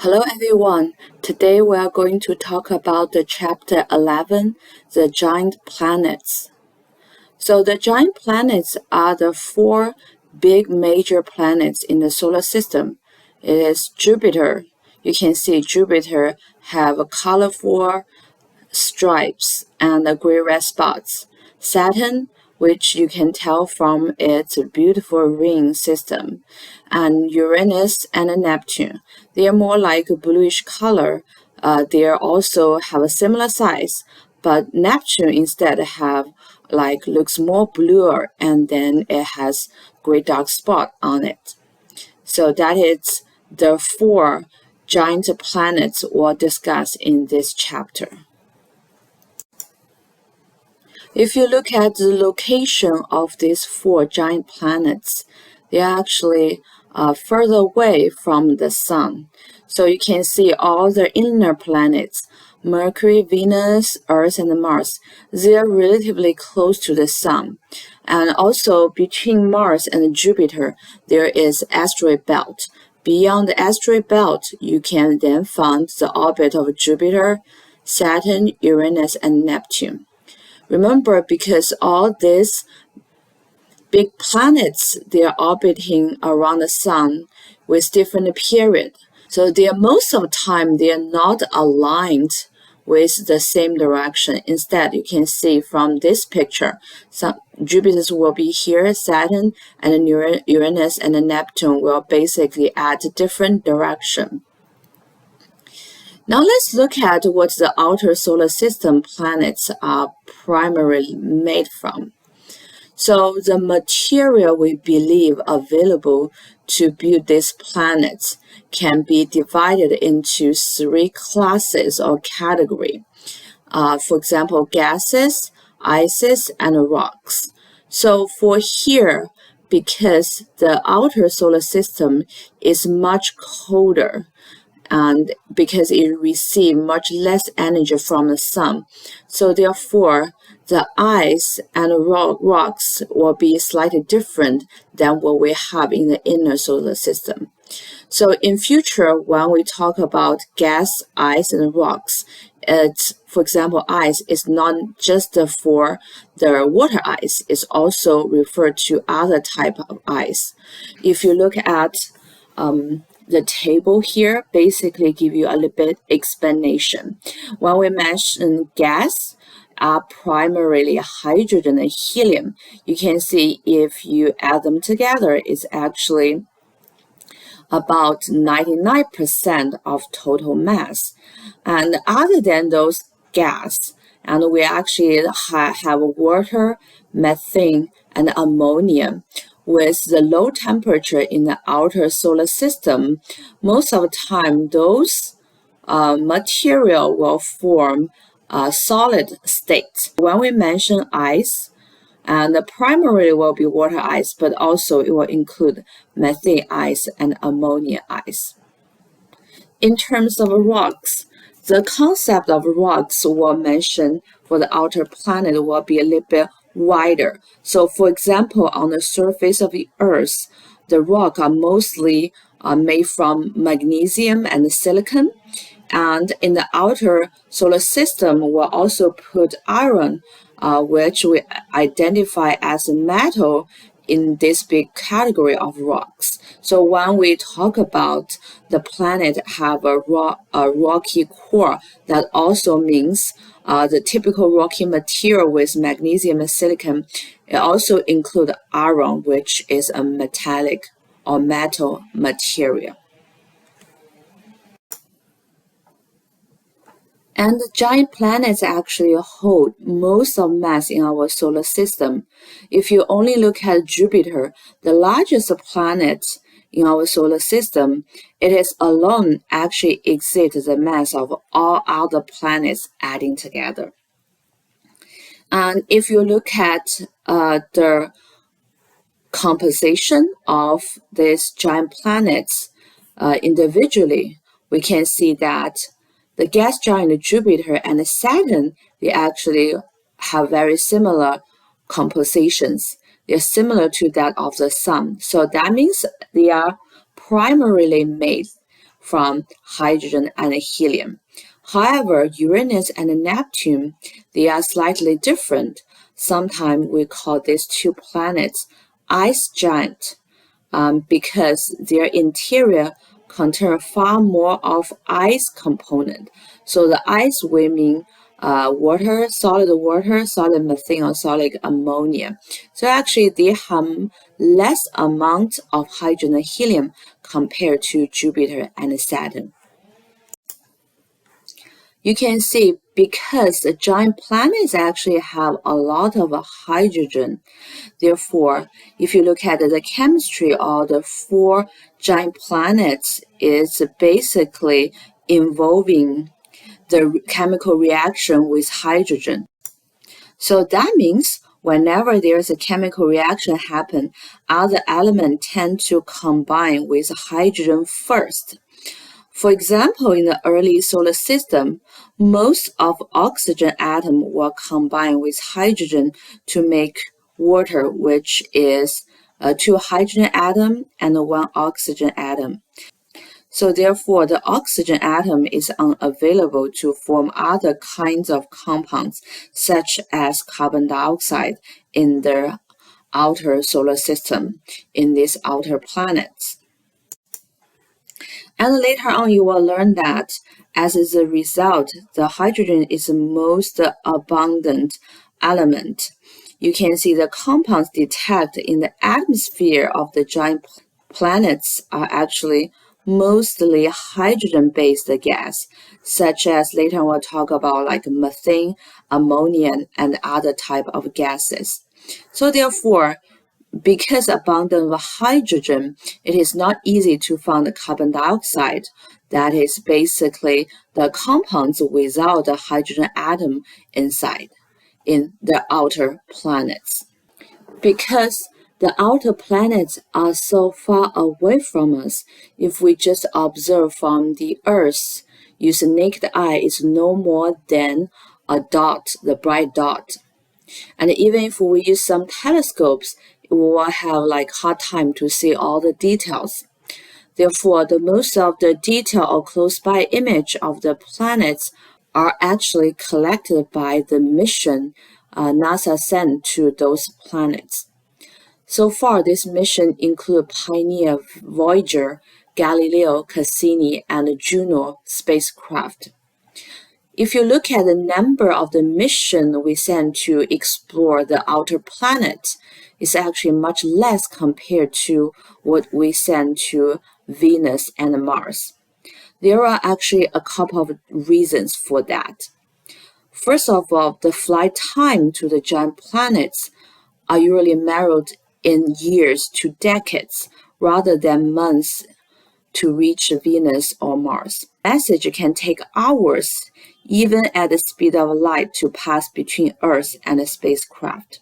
Hello everyone. Today we are going to talk about the chapter 11, the giant planets. So the giant planets are the four big major planets in the solar system. It is Jupiter. You can see Jupiter have colorful stripes and gray-red spots. Saturn, which you can tell from its beautiful ring system, and Uranus and Neptune. They are more like a bluish color. They also have a similar size, but Neptune instead looks more bluer, and then it has gray dark spot on it. So that is the four giant planets we'll discuss in this chapter. If you look at the location of these four giant planets, they are actually further away from the Sun. So you can see all the inner planets, Mercury, Venus, Earth, and Mars. They are relatively close to the Sun. And also between Mars and Jupiter, there is asteroid belt. Beyond the asteroid belt, you can then find the orbit of Jupiter, Saturn, Uranus, and Neptune. Remember, because all these big planets, they are orbiting around the Sun with different period. So they are most of the time, they are not aligned with the same direction. Instead, you can see from this picture, Jupiter will be here, Saturn and Uranus and Neptune will basically at a different direction. Now let's look at what the outer solar system planets are primarily made from. So the material we believe available to build these planets can be divided into three classes or categories. For example, gases, ices, and rocks. So for here, because the outer solar system is much colder, and because it receives much less energy from the sun. So therefore, the ice and rocks will be slightly different than what we have in the inner solar system. So in future, when we talk about gas, ice, and rocks, for example, ice is not just for the water ice, it's also referred to other type of ice. If you look at the table here basically give you a little bit explanation. When we mention gas, are primarily hydrogen and helium. You can see if you add them together, it's actually about 99% of total mass. And other than those gas, and we actually have water, methane, and ammonia. With the low temperature in the outer solar system, most of the time those material will form a solid state. When we mention ice, and primarily will be water ice, but also it will include methane ice and ammonia ice. In terms of rocks, the concept of rocks will mention for the outer planet will be a little bit wider. So for example, on the surface of the Earth, the rock are mostly made from magnesium and silicon. And in the outer solar system, we'll also put iron, which we identify as a metal in this big category of rocks. So when we talk about the planet have a rocky core, that also means the typical rocky material with magnesium and silicon. It also includes iron, which is a metallic or metal material. And the giant planets actually hold most of mass in our solar system. If you only look at Jupiter, the largest planet in our solar system, it is alone actually exceeds the mass of all other planets adding together. And if you look at the composition of these giant planets individually, we can see that the gas giant Jupiter and Saturn, they actually have very similar compositions. They're similar to that of the Sun. So that means they are primarily made from hydrogen and helium. However, Uranus and Neptune, they are slightly different. Sometimes we call these two planets ice giant because their interior contain far more of ice component. So the ice will mean water, solid methane, or solid ammonia. So actually they have less amount of hydrogen and helium compared to Jupiter and Saturn. You can see because the giant planets actually have a lot of hydrogen. Therefore, if you look at the chemistry of the 4 giant planets, it's basically involving the chemical reaction with hydrogen. So that means whenever there's a chemical reaction happen, other elements tend to combine with hydrogen first. For example, in the early solar system, most of oxygen atom will combine with hydrogen to make water, which is 2 hydrogen atom and 1 oxygen atom. So therefore, the oxygen atom is unavailable to form other kinds of compounds, such as carbon dioxide in the outer solar system, in these outer planets. And later on, you will learn that as a result, the hydrogen is the most abundant element. You can see the compounds detected in the atmosphere of the giant planets are actually mostly hydrogen-based gas, such as later we'll talk about like methane, ammonia, and other type of gases. So therefore, because abundant of hydrogen, it is not easy to find the carbon dioxide. That is basically the compounds without the hydrogen atom inside in the outer planets. Because the outer planets are so far away from us, if we just observe from the Earth, using naked eye, it's no more than a dot, the bright dot. And even if we use some telescopes, we will have like hard time to see all the details. Therefore, the most of the detail or close by image of the planets are actually collected by the mission NASA sent to those planets. So far, this mission includes Pioneer, Voyager, Galileo, Cassini, and Juno spacecraft. If you look at the number of the mission we sent to explore the outer planet, it's actually much less compared to what we sent to Venus and Mars. There are actually a couple of reasons for that. First of all, the flight time to the giant planets are usually measured in years to decades rather than months to reach Venus or Mars. Message can take hours, even at the speed of light, to pass between Earth and a spacecraft.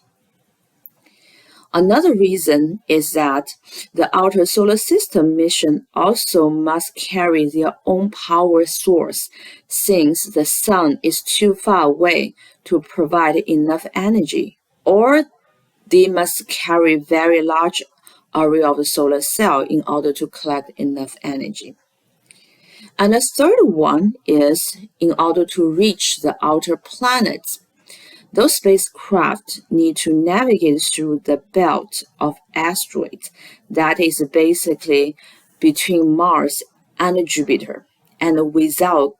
Another reason is that the outer solar system mission also must carry their own power source, since the sun is too far away to provide enough energy, or they must carry very large array of the solar cell in order to collect enough energy. And the third one is in order to reach the outer planets. Those spacecraft need to navigate through the belt of asteroids that is basically between Mars and Jupiter, and without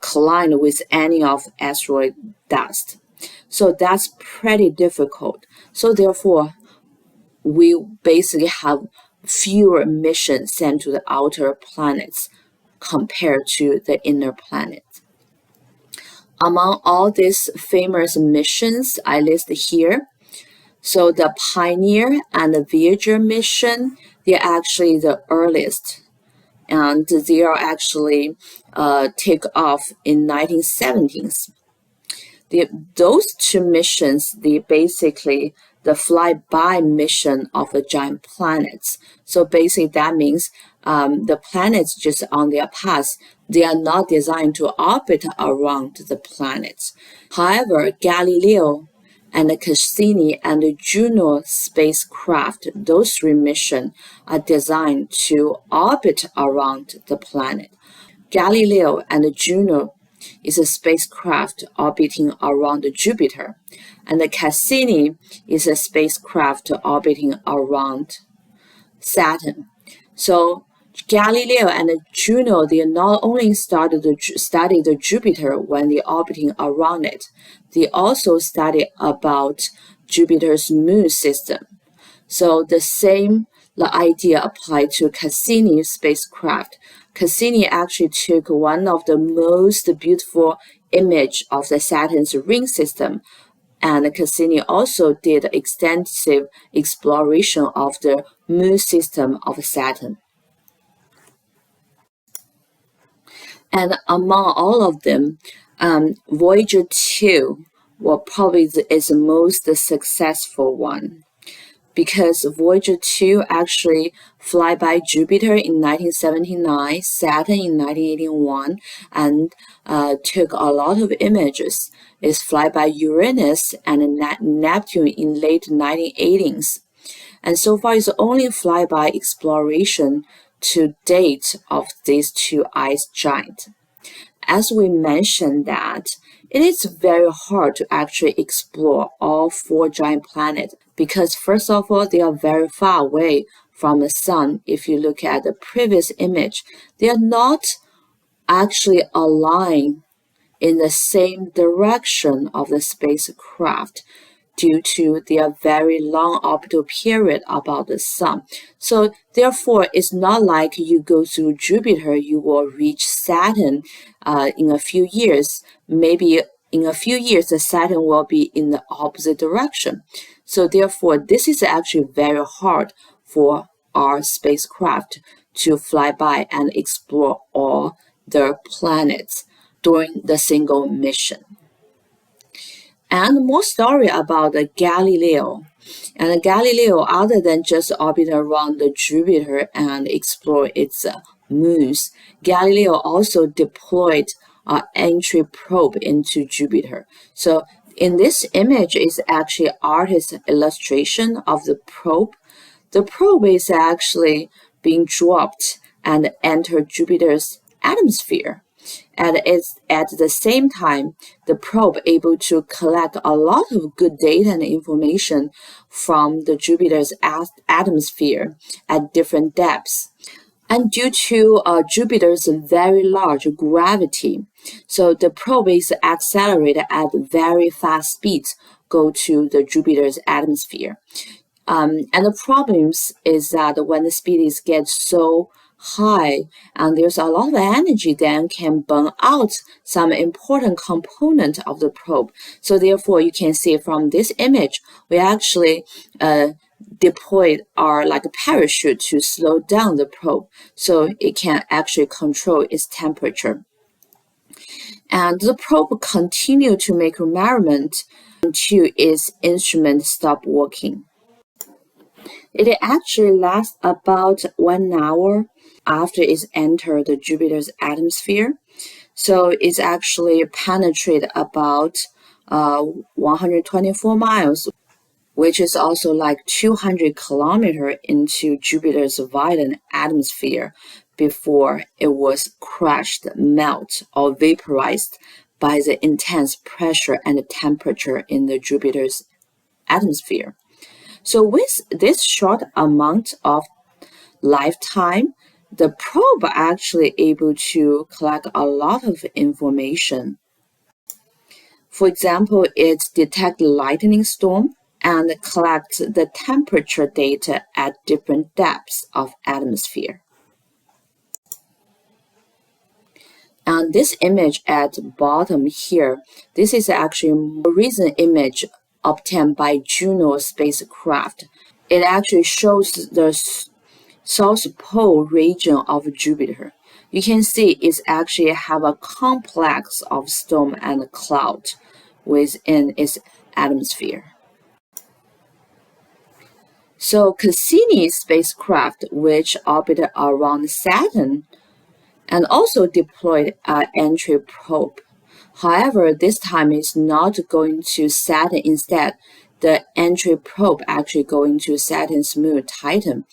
collide with any of asteroid dust. So that's pretty difficult. So therefore, we basically have fewer missions sent to the outer planets compared to the inner planets. Among all these famous missions I list here, so the Pioneer and the Voyager mission, they're actually the earliest, and they are actually take off in 1970s. Those two missions, they basically the flyby mission of the giant planets. So basically that means the planets just on their path, they are not designed to orbit around the planets. However, Galileo and the Cassini and the Juno spacecraft, those 3 missions are designed to orbit around the planet. Galileo and Juno is a spacecraft orbiting around Jupiter, and the Cassini is a spacecraft orbiting around Saturn. So Galileo and Juno, they not only study the Jupiter when they're orbiting around it, they also study about Jupiter's moon system. So the idea applied to Cassini spacecraft. Cassini actually took one of the most beautiful image of the Saturn's ring system, and Cassini also did extensive exploration of the moon system of Saturn. And among all of them, Voyager 2 probably is the most successful one, because Voyager 2 actually fly by Jupiter in 1979, Saturn in 1981, and took a lot of images. It's fly by Uranus and Neptune in late 1980s. And so far, it's only flyby exploration to date of these 2 ice giants. As we mentioned that, it is very hard to actually explore all 4 giant planets because first of all, they are very far away from the sun. If you look at the previous image, they are not actually aligned in the same direction of the spacecraft due to their very long orbital period about the sun. So therefore, it's not like you go through Jupiter, you will reach Saturn in a few years. Maybe in a few years, the Saturn will be in the opposite direction. So therefore, this is actually very hard for our spacecraft to fly by and explore all the planets during the single mission. And more story about the Galileo. And Galileo, other than just orbit around the Jupiter and explore its moons, Galileo also deployed an entry probe into Jupiter. So in this image is actually artist's illustration of the probe. The probe is actually being dropped and enter Jupiter's atmosphere. And it's at the same time, the probe able to collect a lot of good data and information from the Jupiter's atmosphere at different depths. And due to Jupiter's very large gravity, so the probe is accelerated at very fast speeds go to the Jupiter's atmosphere. And the problems is that when the speed gets so high and there's a lot of energy, then can burn out some important component of the probe. So therefore, you can see from this image, we actually deployed our parachute to slow down the probe so it can actually control its temperature. And the probe continued to make measurement until its instrument stopped working. It actually lasts about 1 hour after it's entered Jupiter's atmosphere. So it's actually penetrated about 124 miles, which is also like 200 kilometers into Jupiter's violent atmosphere before it was crushed, melt, or vaporized by the intense pressure and temperature in the Jupiter's atmosphere. So with this short amount of lifetime, the probe actually able to collect a lot of information. For example, it detects lightning storm and collects the temperature data at different depths of atmosphere. And this image at the bottom here, this is actually a recent image obtained by Juno spacecraft. It actually shows the South Pole region of Jupiter. You can see it actually have a complex of storm and cloud within its atmosphere. So Cassini spacecraft, which orbited around Saturn, and also deployed an entry probe. However, this time it's not going to Saturn. Instead, the entry probe actually going to Saturn's moon Titan.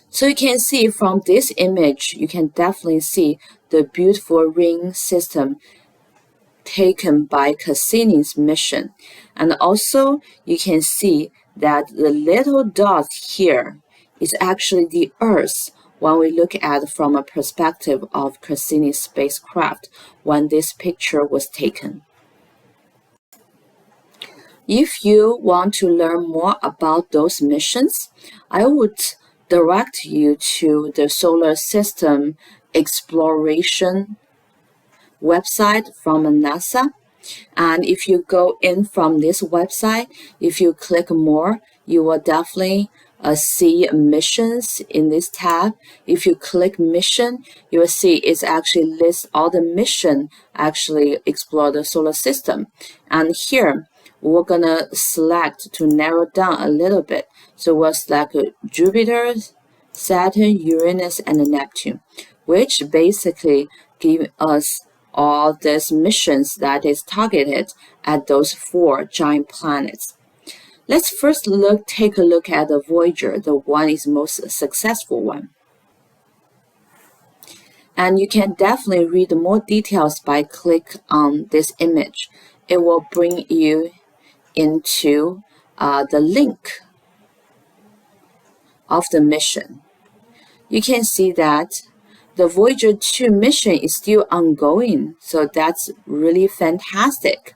So you can see from this image, you can definitely see the beautiful ring system taken by Cassini's mission. And also you can see that the little dot here is actually the Earth when we look at from a perspective of Cassini's spacecraft when this picture was taken. If you want to learn more about those missions, I would direct you to the Solar System Exploration website from NASA. And if you go in from this website, if you click more, you will definitely see missions in this tab. If you click mission, you will see it's actually lists all the mission actually explore the solar system. And here we're gonna select to narrow down a little bit. So we'll select Jupiter, Saturn, Uranus, and Neptune, which basically give us all these missions that is targeted at those 4 giant planets. Let's first take a look at the Voyager, the one is most successful one. And you can definitely read more details by click on this image. It will bring you into the link of the mission. You can see that the Voyager 2 mission is still ongoing, so that's really fantastic.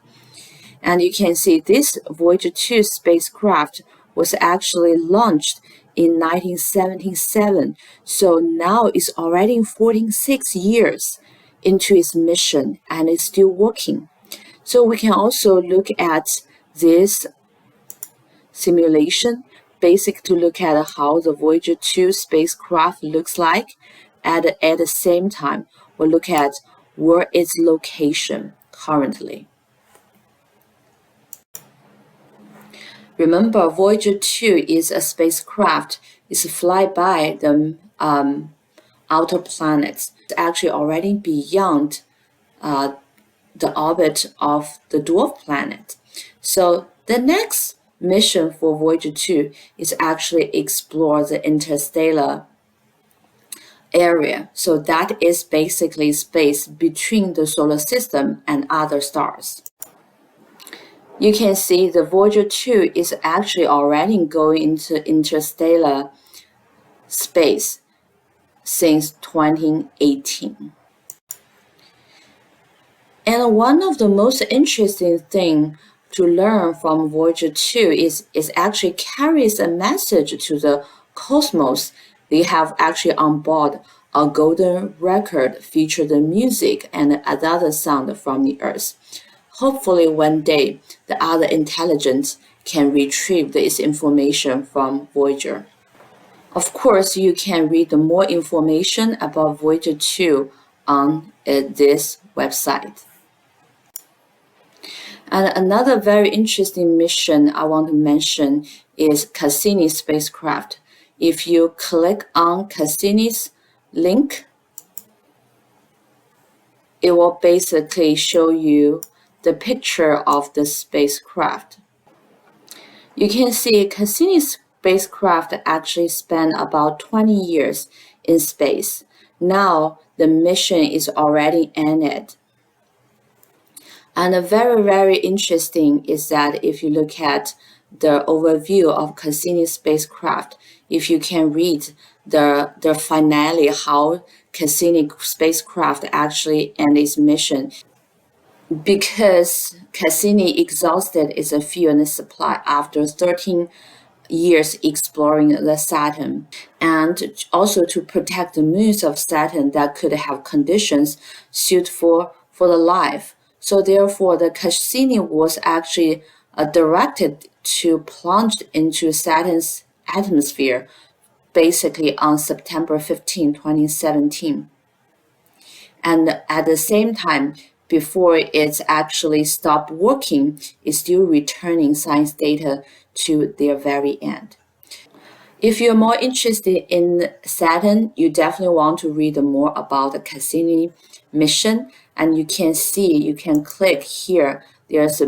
And you can see this Voyager 2 spacecraft was actually launched in 1977, so now it's already 46 years into its mission and it's still working. So we can also look at this simulation, basic to look at how the Voyager 2 spacecraft looks like. At the same time, we'll look at where its location currently. Remember, Voyager 2 is a spacecraft. It's fly by the outer planets. It's actually already beyond the orbit of the dwarf planet. So the next mission for Voyager 2 is actually explore the interstellar area. So that is basically space between the solar system and other stars. You can see the Voyager 2 is actually already going into interstellar space since 2018. And one of the most interesting things to learn from Voyager 2 is it actually carries a message to the cosmos. They have actually on board a golden record featuring the music and other sound from the Earth. Hopefully one day the other intelligence can retrieve this information from Voyager. Of course, you can read more information about Voyager 2 on this website. And another very interesting mission I want to mention is Cassini spacecraft. If you click on Cassini's link, it will basically show you the picture of the spacecraft. You can see Cassini's spacecraft actually spent about 20 years in space. Now the mission is already ended. And very, very interesting is that if you look at the overview of Cassini spacecraft, if you can read the finale, how Cassini spacecraft actually ended its mission, because Cassini exhausted its fuel and supply after 13 years exploring the Saturn, and also to protect the moons of Saturn that could have conditions suitable for the life. So therefore, the Cassini was actually directed to plunge into Saturn's atmosphere, basically on September 15, 2017. And at the same time, before it's actually stopped working, it's still returning science data to their very end. If you're more interested in Saturn, you definitely want to read more about the Cassini mission. And you can click here. There's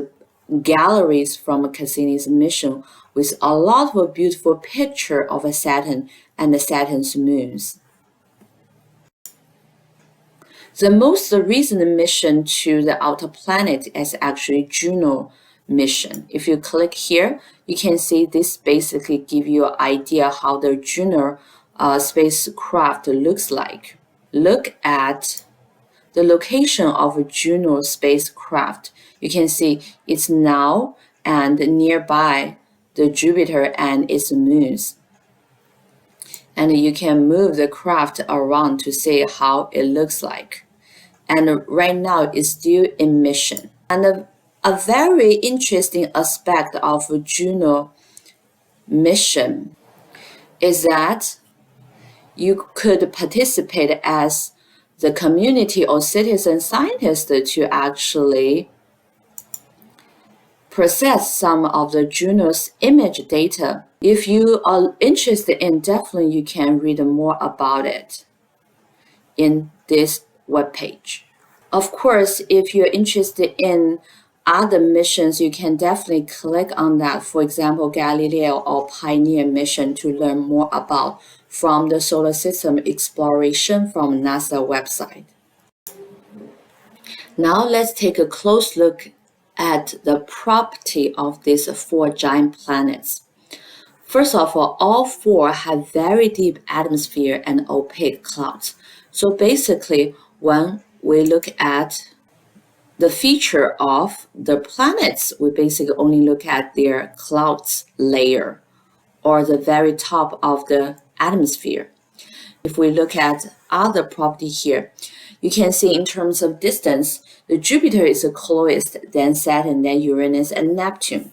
galleries from Cassini's mission with a lot of beautiful picture of a Saturn and the Saturn's moons. The most recent mission to the outer planet is actually Juno mission. If you click here, you can see this basically give you an idea how the Juno spacecraft looks like. Look at the location of Juno spacecraft. You can see it's now and nearby the Jupiter and its moons. And you can move the craft around to see how it looks like. And right now it's still in mission. And a very interesting aspect of Juno mission is that you could participate as the community or citizen scientist to actually process some of the Juno's image data. If you are interested in, definitely you can read more about it in this webpage. Of course, if you're interested in other missions, you can definitely click on that. For example, Galileo or Pioneer mission to learn more about from the solar system exploration from NASA website. Now let's take a close look at the property of these 4 giant planets. First of all 4 have very deep atmosphere and opaque clouds. So basically, when we look at the feature of the planets, we basically only look at their clouds layer or the very top of the atmosphere. If we look at other property here, you can see in terms of distance, the Jupiter is the closest, then Saturn, then Uranus and Neptune,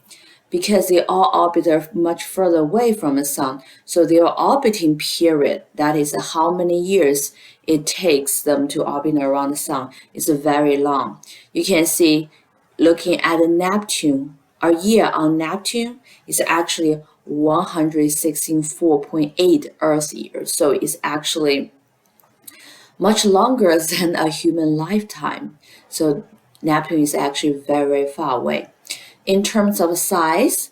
because they all orbit much further away from the Sun. So their orbiting period, that is how many years it takes them to orbit around the Sun, is very long. You can see, looking at Neptune, a year on Neptune is actually 164.8 Earth years. So it's actually much longer than a human lifetime. So Neptune is actually very far away. In terms of size,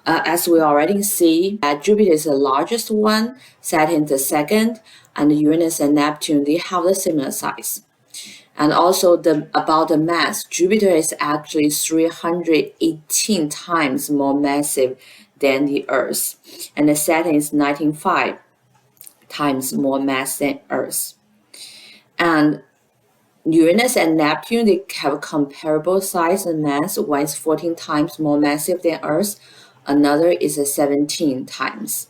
as we already see, Jupiter is the largest one, Saturn the second, and Uranus and Neptune, they have a similar size. And also about the mass, Jupiter is actually 318 times more massive than the Earth, and the Saturn is 19.5 times more mass than Earth. And Uranus and Neptune, they have comparable size and mass. One is 14 times more massive than Earth, another is 17 times.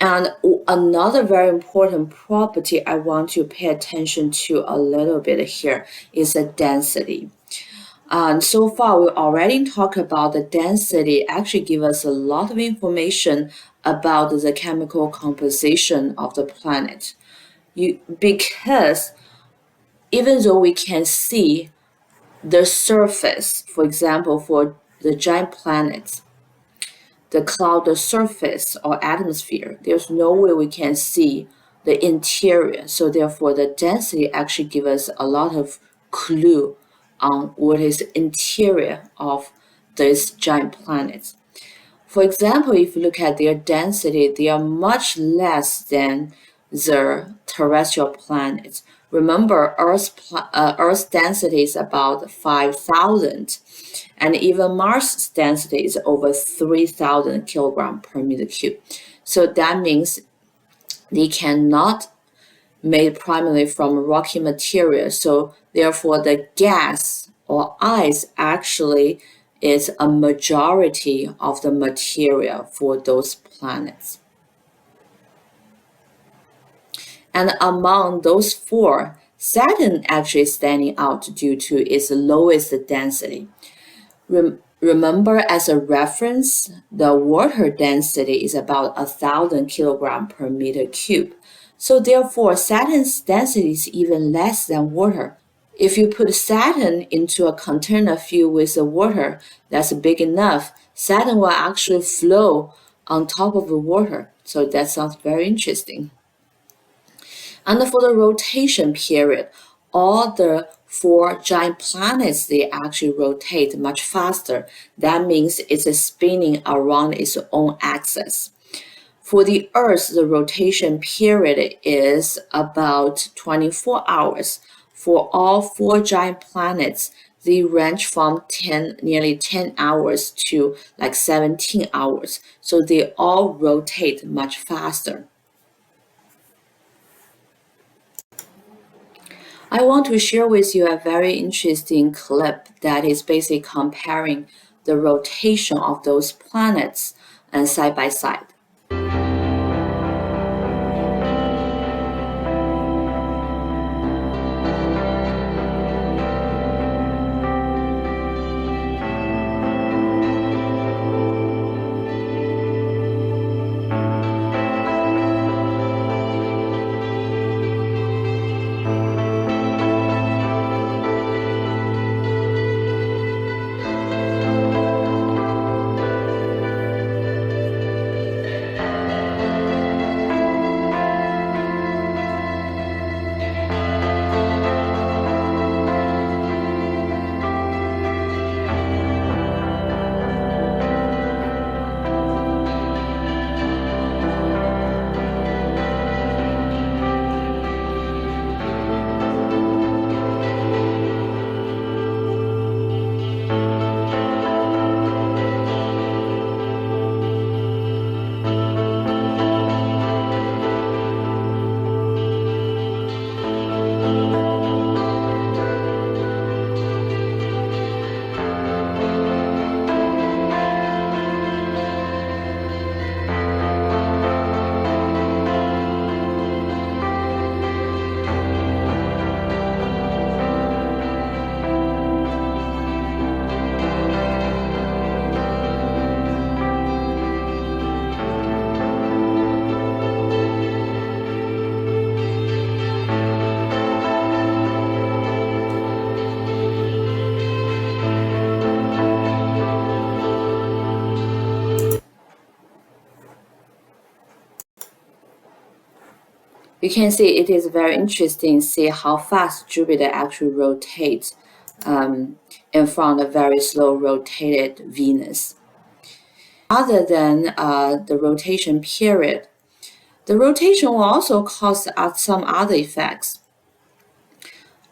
And another very important property I want to pay attention to a little bit here is the density. And so far, we already talked about the density, actually give us a lot of information about the chemical composition of the planet. Because even though we can see the surface, for example, for the giant planets, the cloud surface or atmosphere, there's no way we can see the interior. So therefore, the density actually gives us a lot of clue on what is the interior of these giant planets. For example, if you look at their density, they are much less than the terrestrial planets. Remember, Earth's density is about 5,000, and even Mars' density is over 3,000 kilograms per meter cube. So that means they cannot made primarily from rocky material. So therefore, the gas or ice actually is a majority of the material for those planets. And among those 4, Saturn actually is standing out due to its lowest density. Remember, as a reference, the water density is about 1,000 kilograms per meter cube. So therefore, Saturn's density is even less than water. If you put Saturn into a container filled with water that's big enough, Saturn will actually flow on top of the water. So that sounds very interesting. And for the rotation period, all the 4 giant planets, they actually rotate much faster. That means it's spinning around its own axis. For the Earth, the rotation period is about 24 hours. For all 4 giant planets, they range from nearly 10 hours to like 17 hours. So they all rotate much faster. I want to share with you a very interesting clip that is basically comparing the rotation of those planets and side by side. You can see it is very interesting to see how fast Jupiter actually rotates in front of very slow rotated Venus. Other than the rotation period, the rotation will also cause some other effects.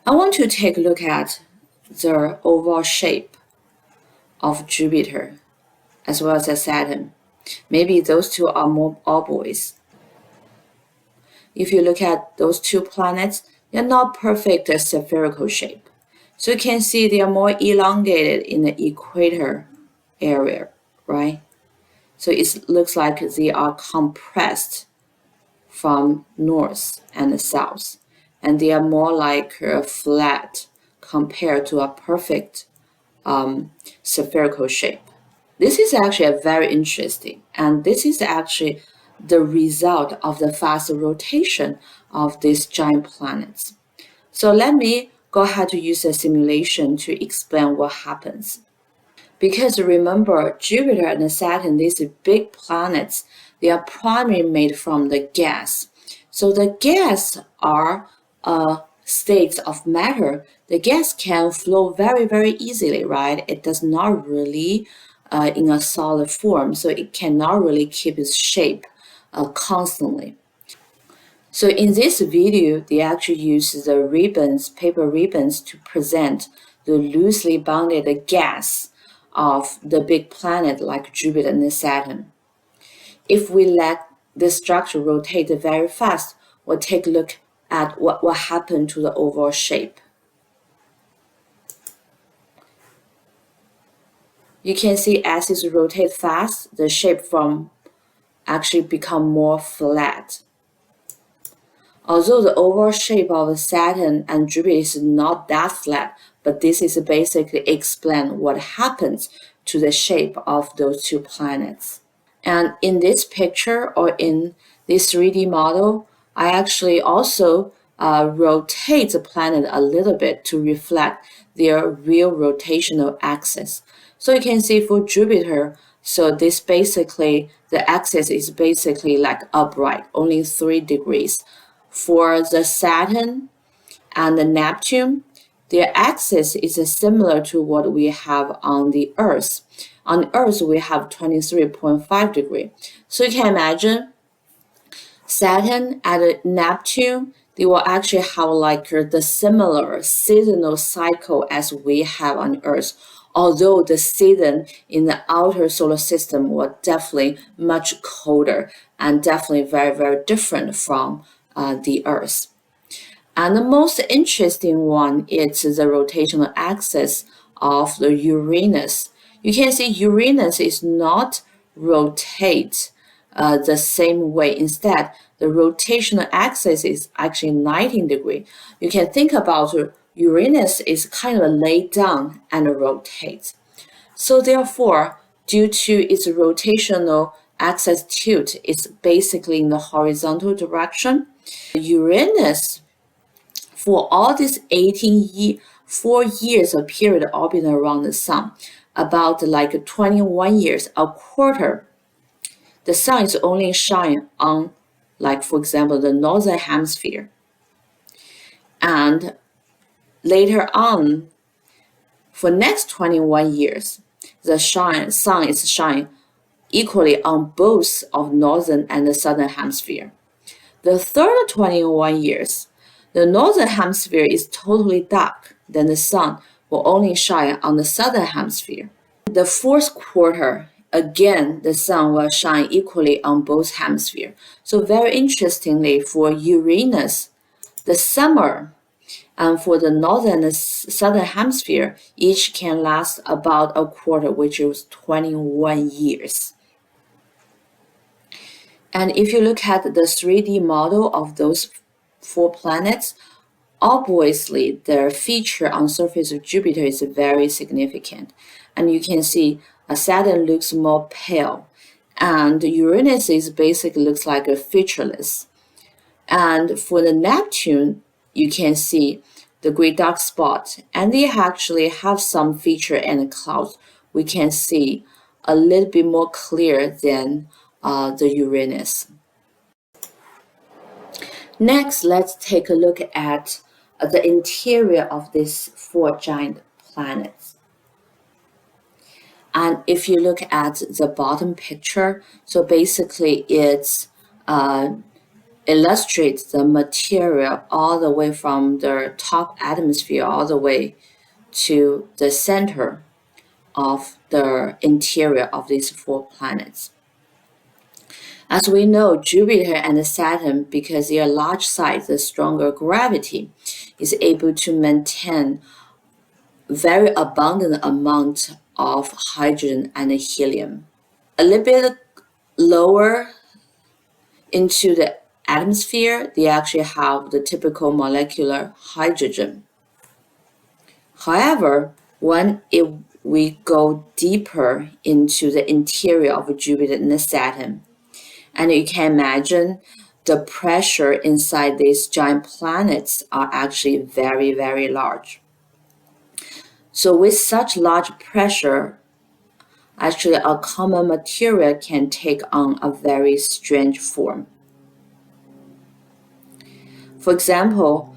I want to take a look at the overall shape of Jupiter as well as Saturn. Maybe those two are more oboes. If you look at those 2 planets, they're not perfect spherical shape. So you can see they are more elongated in the equator area, right? So it looks like they are compressed from north and south, and they are more like flat compared to a perfect spherical shape. This is actually very interesting, and this is actually the result of the fast rotation of these giant planets. So let me go ahead to use a simulation to explain what happens. Because remember, Jupiter and Saturn, these big planets, they are primarily made from the gas. So the gas are states of matter. The gas can flow very, very easily, right? It does not really in a solid form, so it cannot really keep its shape constantly. So in this video, they actually use the ribbons, paper ribbons, to present the loosely bounded gas of the big planet like Jupiter and Saturn. If we let this structure rotate very fast, we'll take a look at what will happen to the overall shape. You can see as it rotates fast, the shape from actually become more flat. Although the overall shape of Saturn and Jupiter is not that flat, but this is basically explain what happens to the shape of those 2 planets. And in this picture or in this 3D model, I actually also rotate the planet a little bit to reflect their real rotational axis. So you can see for Jupiter, So this basically, the axis is basically like upright, only 3 degrees. For the Saturn and the Neptune, their axis is similar to what we have on the Earth. On the Earth, we have 23.5 degrees. So you can imagine Saturn and Neptune, they will actually have like the similar seasonal cycle as we have on Earth. Although the season in the outer solar system was definitely much colder and definitely very, very different from the Earth. And the most interesting one is the rotational axis of the Uranus. You can see Uranus is not rotate the same way. Instead, the rotational axis is actually 19 degrees. You can think about Uranus is kind of lay down and rotate. So therefore, due to its rotational axis tilt, it's basically in the horizontal direction. Uranus, for all this 4 years of period orbiting around the sun, about like 21 years, a quarter, the sun is only shining on, like for example, the northern hemisphere. And later on, for next 21 years, the sun is shining equally on both of northern and the southern hemisphere. The third 21 years, the northern hemisphere is totally dark, then the sun will only shine on the southern hemisphere. The fourth quarter, again, the sun will shine equally on both hemispheres. So very interestingly, for Uranus, the summer and for the northern and southern hemisphere, each can last about a quarter, which is 21 years. And if you look at the 3D model of those 4 planets, obviously their feature on the surface of Jupiter is very significant. And you can see Saturn looks more pale, and Uranus is basically looks like a featureless. And for the Neptune, you can see the great dark spot, and they actually have some feature and clouds. We can see a little bit more clear than the Uranus. Next, let's take a look at the interior of these 4 giant planets. And if you look at the bottom picture, so basically it illustrates the material all the way from the top atmosphere all the way to the center of the interior of these 4 planets. As we know, Jupiter and Saturn, because their large size, the stronger gravity, is able to maintain very abundant amount of hydrogen and helium. A little bit lower into the atmosphere, they actually have the typical molecular hydrogen. However, when we go deeper into the interior of Jupiter and Saturn, and you can imagine the pressure inside these giant planets are actually very, very large. So with such large pressure, actually a common material can take on a very strange form. For example,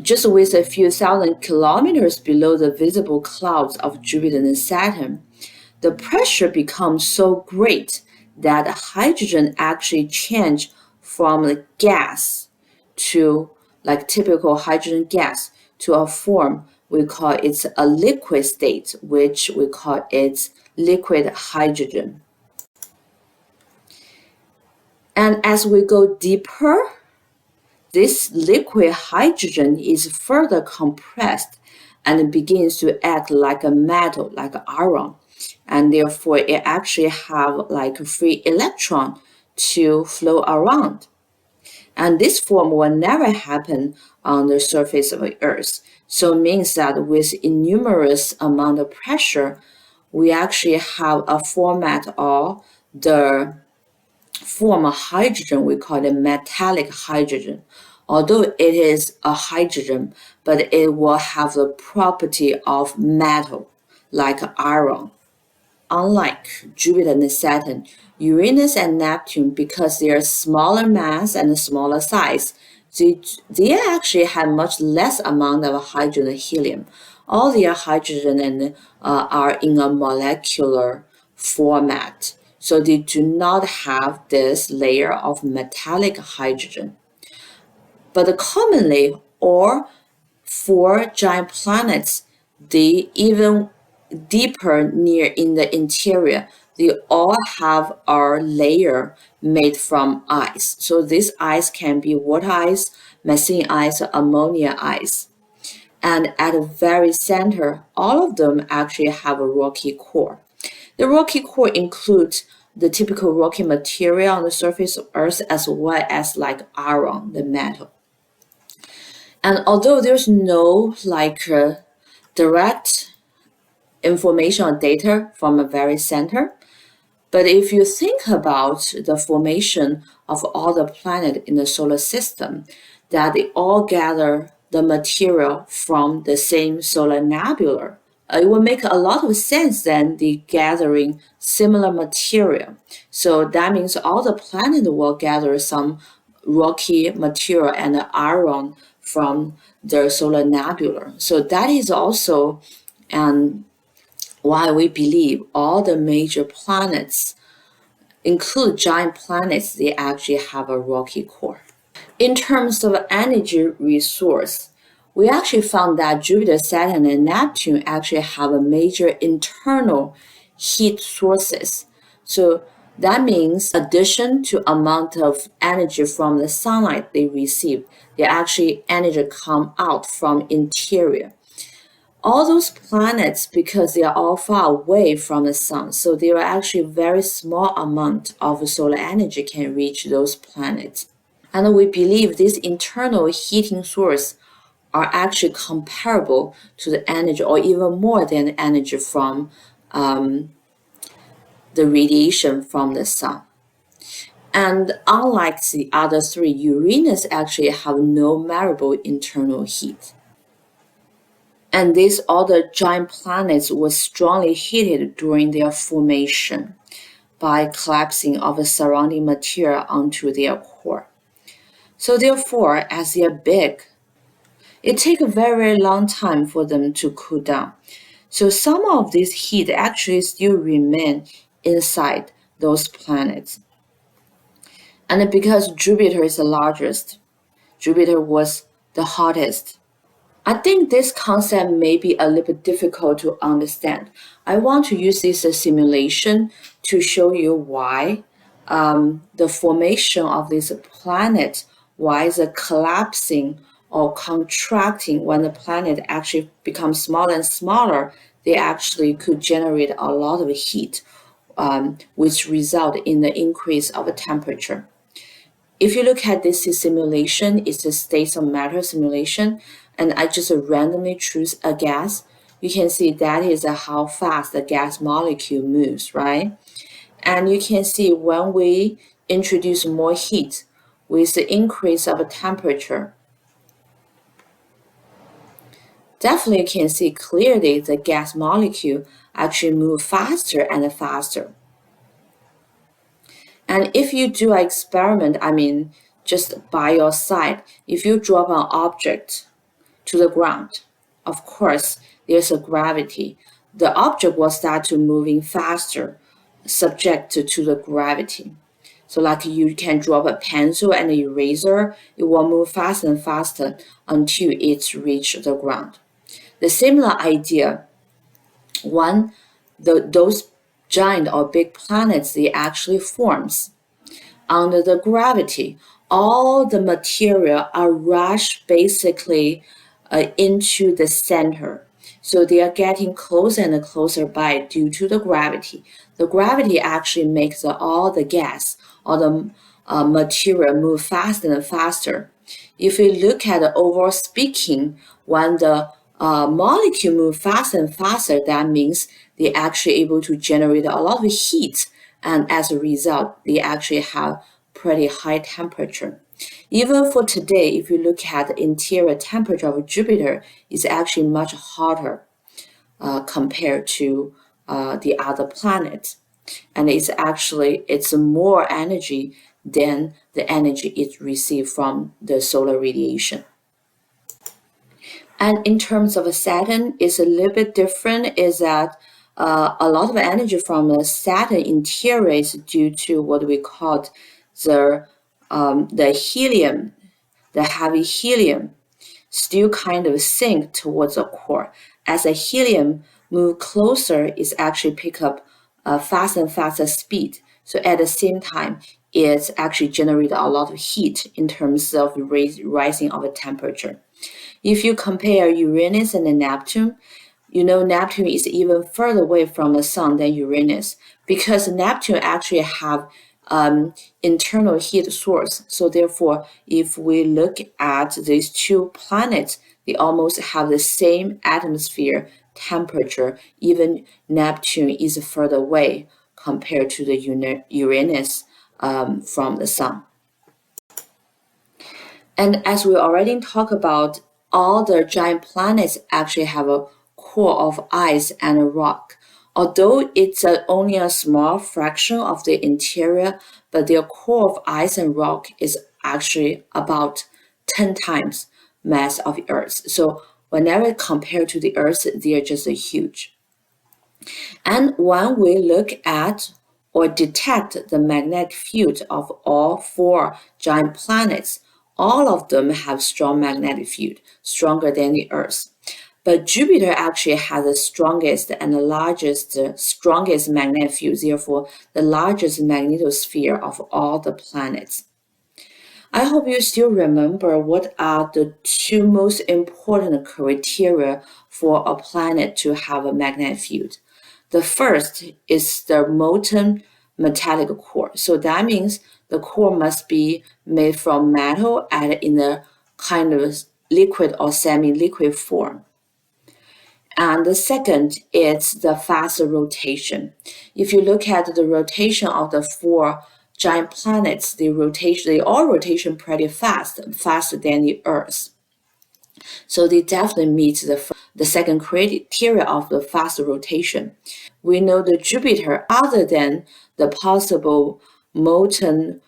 just with a few thousand kilometers below the visible clouds of Jupiter and Saturn, the pressure becomes so great that hydrogen actually change from the gas to like typical hydrogen gas to a form we call it a liquid state, which we call it liquid hydrogen. And as we go deeper, this liquid hydrogen is further compressed and begins to act like a metal, like iron. And therefore, it actually have like a free electron to flow around. And this form will never happen on the surface of the Earth. So it means that with enormous amount of pressure, we actually have a format of the form of hydrogen, we call it metallic hydrogen. Although it is a hydrogen, but it will have the property of metal, like iron. unlike Jupiter and Saturn, Uranus and Neptune, because they are smaller mass and smaller size, they actually have much less amount of hydrogen and helium. All their hydrogen are in a molecular format, so they do not have this layer of metallic hydrogen. But commonly, all four giant planets, they even deeper near in the interior, they all have a layer made from ice. So this ice can be water ice, methane ice, or ammonia ice. And at the very center, all of them actually have a rocky core. The rocky core includes the typical rocky material on the surface of Earth, as well as like iron, the metal. And although there's no direct information or data from a very center, but if you think about the formation of all the planets in the solar system, that they all gather the material from the same solar nebula, it will make a lot of sense then the gathering similar material. So that means all the planets will gather some rocky material and iron from their solar nebula. So that is also why we believe all the major planets, include giant planets, they actually have a rocky core. In terms of energy resource, we actually found that Jupiter, Saturn, and Neptune actually have a major internal heat sources. So that means addition to amount of energy from the sunlight they receive, they actually energy come out from interior. All those planets, because they are all far away from the sun, so there are actually very small amount of solar energy can reach those planets. And we believe this internal heating source are actually comparable to the energy or even more than the energy from the radiation from the sun. And unlike the other three, Uranus actually have no measurable internal heat. And these other giant planets were strongly heated during their formation by collapsing of the surrounding material onto their core. So therefore, as they are big, it takes a very long time for them to cool down. So some of this heat actually still remain inside those planets. And because Jupiter is the largest, Jupiter was the hottest. I think this concept may be a little bit difficult to understand. I want to use this simulation to show you why the formation of this planet, why the collapsing or contracting when the planet actually becomes smaller and smaller, they actually could generate a lot of heat, which result in the increase of the temperature. If you look at this simulation, it's a state of matter simulation, and I just randomly choose a gas. You can see that is how fast the gas molecule moves, right? And you can see when we introduce more heat with the increase of temperature, definitely you can see clearly the gas molecule actually move faster and faster. And if you do an experiment, just by your side, if you drop an object to the ground, of course, there's a gravity. The object will start to moving faster, subject to the gravity. So like you can drop a pencil and an eraser, it will move faster and faster until it reaches the ground. The similar idea, those giant or big planets, they actually forms under the gravity. All the material are rushed basically into the center. So they are getting closer and closer by due to the gravity. The gravity actually makes all the gas or the material move faster and faster. If you look at the overall speaking, when the molecule move faster and faster, that means they're actually able to generate a lot of heat, and as a result, they actually have pretty high temperature. Even for today, if you look at the interior temperature of Jupiter, it's actually much hotter compared to the other planet, and it's more energy than the energy it received from the solar radiation. And in terms of Saturn, it's a little bit different, is that a lot of energy from the Saturn interior is due to what we call the helium, the heavy helium, still kind of sink towards the core. As the helium move closer, it's actually pick up faster and faster speed. So at the same time, it's actually generate a lot of heat in terms of rising of the temperature. If you compare Uranus and Neptune, you know Neptune is even further away from the sun than Uranus, because Neptune actually have internal heat source. So therefore, if we look at these two planets, they almost have the same atmosphere temperature. Even Neptune is further away compared to the Uranus from the sun. And as we already talked about, all the giant planets actually have a core of ice and rock. Although it's only a small fraction of the interior, but their core of ice and rock is actually about 10 times mass of the Earth. So whenever compared to the Earth, they are just huge. And when we look at or detect the magnetic field of all 4 giant planets, all of them have strong magnetic field, stronger than the Earth. But Jupiter actually has the strongest and the strongest magnetic field, therefore the largest magnetosphere of all the planets. I hope you still remember what are the 2 most important criteria for a planet to have a magnetic field. The first is the molten metallic core. So that means the core must be made from metal and in a kind of liquid or semi-liquid form. And the second is the faster rotation. If you look at the rotation of the 4 giant planets, they all rotate pretty fast, faster than the Earth. So they definitely meet the second criteria of the fast rotation. We know that Jupiter, other than the possible molten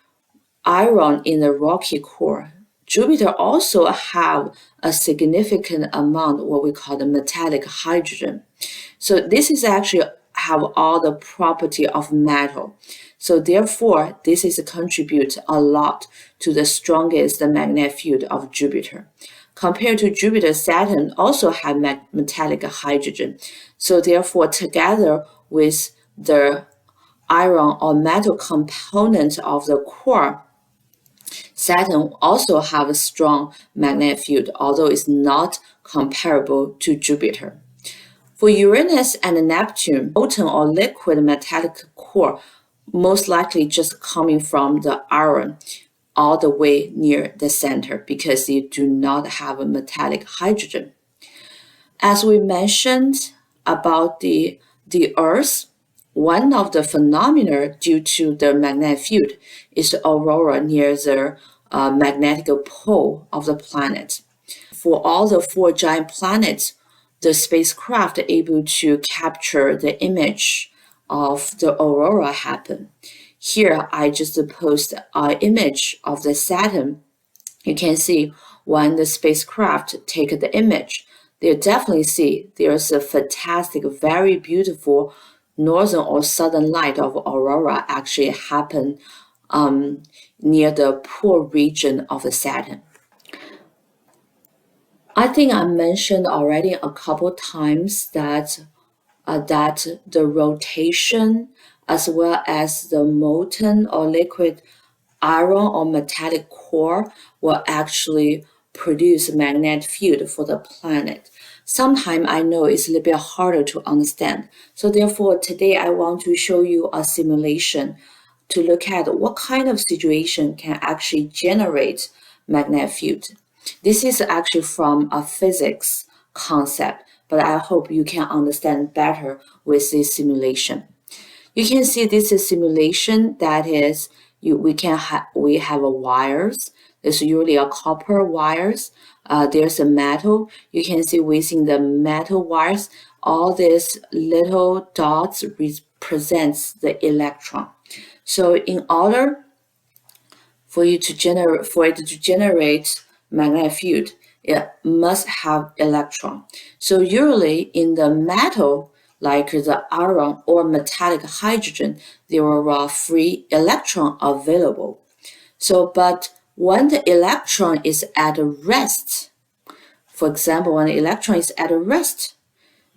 iron in the rocky core, Jupiter also have a significant amount of what we call the metallic hydrogen. So this is actually have all the property of metal. So therefore, this is contribute a lot to the strongest magnetic field of Jupiter. Compared to Jupiter, Saturn also have metallic hydrogen. So therefore, together with the iron or metal component of the core, Saturn also have a strong magnetic field, although it's not comparable to Jupiter. For Uranus and Neptune, molten or liquid metallic core most likely just coming from the iron all the way near the center because they do not have a metallic hydrogen. As we mentioned about the Earth, one of the phenomena due to the magnetic field is the aurora near the magnetic pole of the planet. For all the 4 giant planets, the spacecraft are able to capture the image of the aurora happen. Here, I just post an image of the Saturn. You can see when the spacecraft take the image, they definitely see there's a fantastic, very beautiful northern or southern light of aurora actually happen near the pole region of the Saturn. I think I mentioned already a couple times that the rotation as well as the molten or liquid iron or metallic core will actually produce a magnetic field for the planet. Sometimes I know it's a little bit harder to understand. So therefore, today I want to show you a simulation to look at what kind of situation can actually generate magnetic field. This is actually from a physics concept, but I hope you can understand better with this simulation. You can see this is simulation that is we have a wires. There's usually a copper wires. There's a metal. You can see within the metal wires, all these little dots represents the electron. So in order for it to generate magnetic field, it must have electron. So usually in the metal, like the iron or metallic hydrogen, there are free electron available. So, but when the electron is at rest, for example, when the electron is at rest,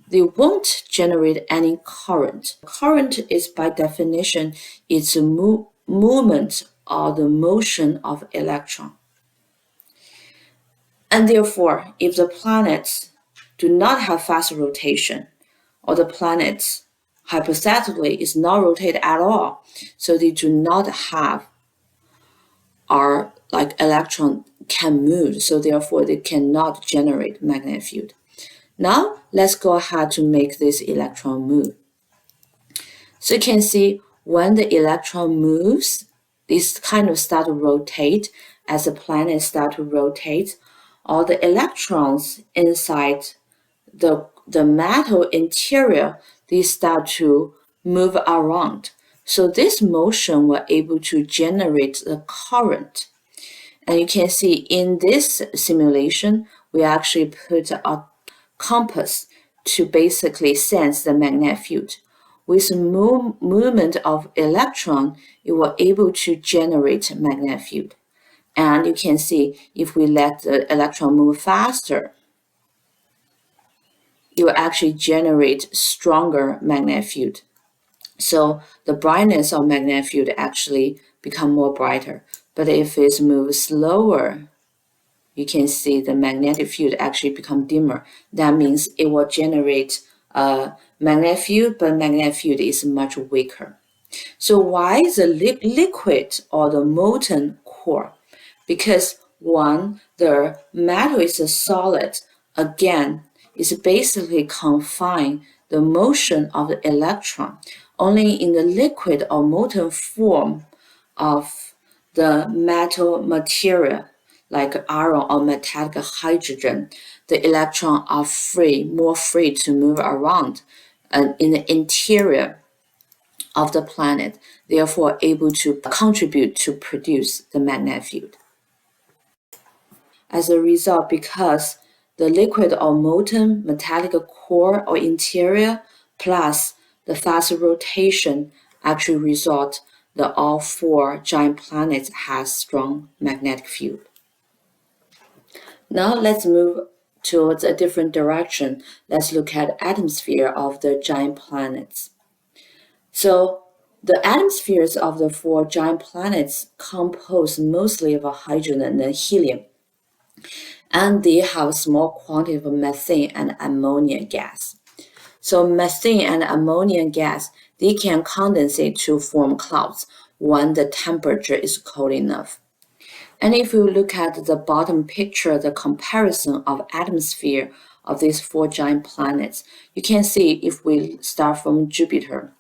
they won't generate any current. Current is by definition, it's a movement or the motion of electron. And therefore, if the planets do not have fast rotation, or the planets hypothetically is not rotated at all, so they do not have our like electron can move, so therefore they cannot generate magnetic field. Now let's go ahead to make this electron move. So you can see when the electron moves, this kind of start to rotate. As the planet start to rotate, all the electrons inside the metal interior, they start to move around. So this motion will able to generate the current. And you can see in this simulation, we actually put a compass to basically sense the magnetic field. With the movement of electron, it will able to generate magnetic field. And you can see if we let the electron move faster, it will actually generate stronger magnetic field. So the brightness of magnetic field actually become more brighter. But if it moves slower, you can see the magnetic field actually become dimmer. That means it will generate a magnetic field, but magnetic field is much weaker. So why the liquid or the molten core? Because one, the metal is a solid, again, it's basically confine the motion of the electron. Only in the liquid or molten form of the metal material, like iron or metallic hydrogen, the electrons are more free to move around in the interior of the planet, therefore able to contribute to produce the magnetic field. As a result, because the liquid or molten metallic core or interior plus the fast rotation actually result that all four giant planets has strong magnetic field. Now let's move towards a different direction. Let's look at atmosphere of the giant planets. So the atmospheres of the four giant planets compose mostly of hydrogen and helium, and they have a small quantity of methane and ammonia gas. So methane and ammonia gas, they can condensate to form clouds when the temperature is cold enough. And if you look at the bottom picture, the comparison of atmosphere of these four giant planets, you can see if we start from Jupiter.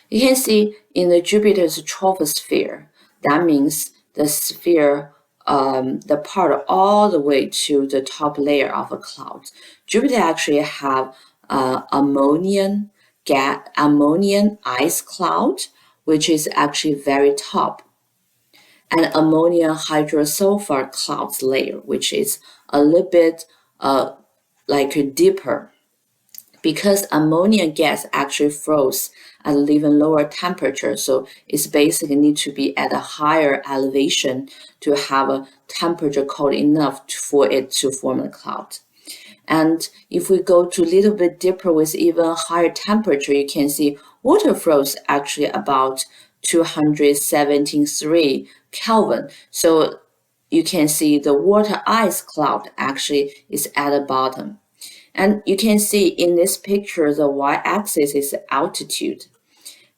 You can see in the Jupiter's troposphere, that means the sphere, the part all the way to the top layer of a cloud. Jupiter actually have ammonium ice cloud, which is actually very top, and ammonium hydrosulfide clouds layer, which is a little bit like deeper, because ammonia gas actually flows at an even lower temperature, so it's basically need to be at a higher elevation to have a temperature cold enough for it to form a cloud. And if we go to a little bit deeper with even higher temperature, you can see water flows actually about 273 Kelvin. So you can see the water ice cloud actually is at the bottom. And you can see in this picture, the y-axis is altitude,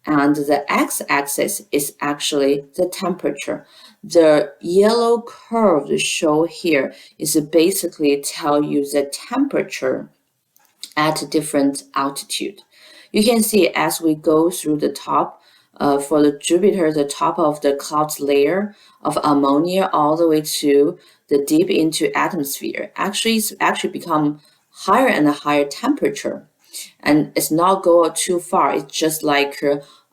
and the x-axis is actually the temperature. The yellow curve show here is basically tell you the temperature at different altitude. You can see as we go through the top, for the Jupiter, the top of the clouds layer of ammonia all the way to the deep into atmosphere, actually become higher and higher temperature. and it's not go too far. It's just like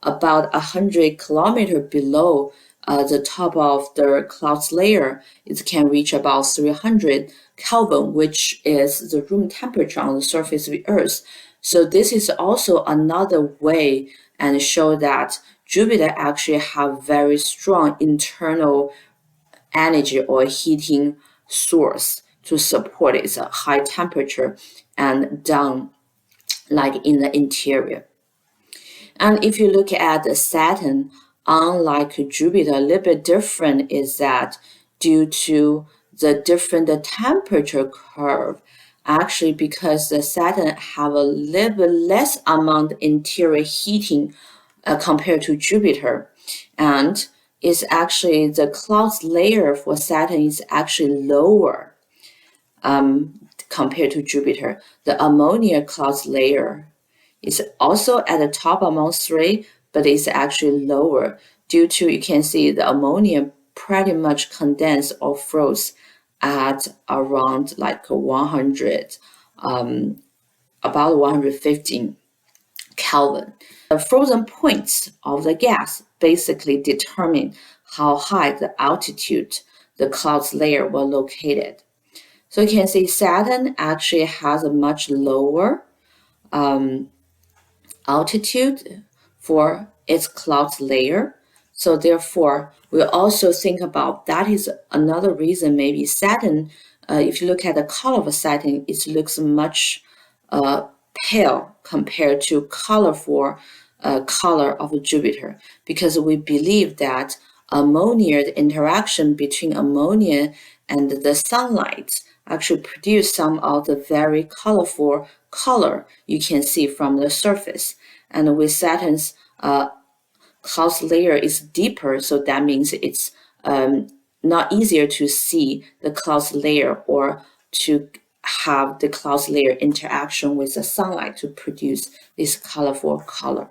about 100 kilometers below the top of the cloud layer. It can reach about 300 Kelvin, which is the room temperature on the surface of the Earth. So this is also another way and show that Jupiter actually have very strong internal energy or heating source to support its high temperature and down like in the interior. And if you look at Saturn, unlike Jupiter, a little bit different is that due to the different temperature curve, actually because the Saturn have a little bit less amount interior heating compared to Jupiter, and is actually the cloud layer for Saturn is actually lower compared to Jupiter. The ammonia cloud layer is also at the top among three, but it's actually lower due to, you can see the ammonia pretty much condensed or froze at around like 100, about 115 Kelvin. The frozen points of the gas basically determine how high the altitude the cloud layer was located. So you can see Saturn actually has a much lower altitude for its cloud layer. So therefore, we also think about that is another reason maybe Saturn, if you look at the color of Saturn, it looks much pale compared to colorful color of Jupiter, because we believe that ammonia, the interaction between ammonia and the sunlight actually produce some of the very colorful color you can see from the surface. And with Saturn's cloud layer is deeper, so that means it's not easier to see the cloud layer or to have the cloud layer interaction with the sunlight to produce this colorful color.